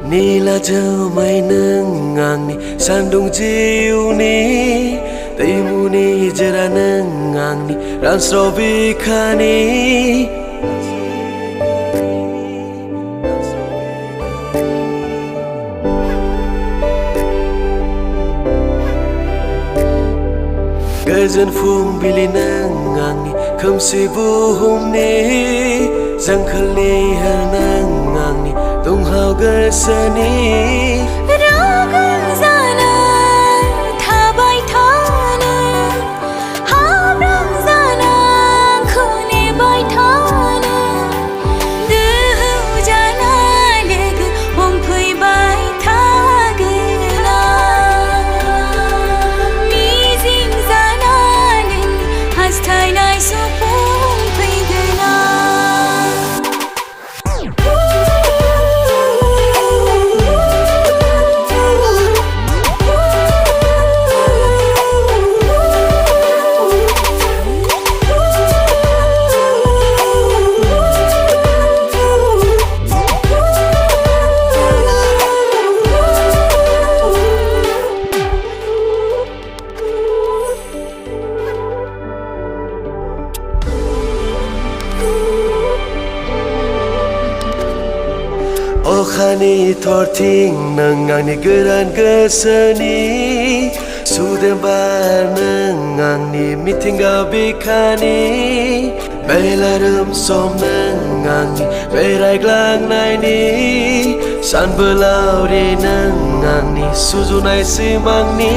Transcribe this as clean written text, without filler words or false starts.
NILA JWMWI nang angni sandung jiu ni taimu ni jera nang angni ransro bikani Gajan fumbili nang angni kamsi buhum ni zangkhali har nang angni tunghau gasani ragang zana thabai thana habrang zana khune bai thana duhu jana leg homphoi bai thagna mizing zana ning hasthai nai so homphoi gna Okhani thorthing nang angni geran gesani sudem bar nang angni mitingga bikhani belarum som nang angni berai glang nai ni san belau ri nang angni sujunai simang ni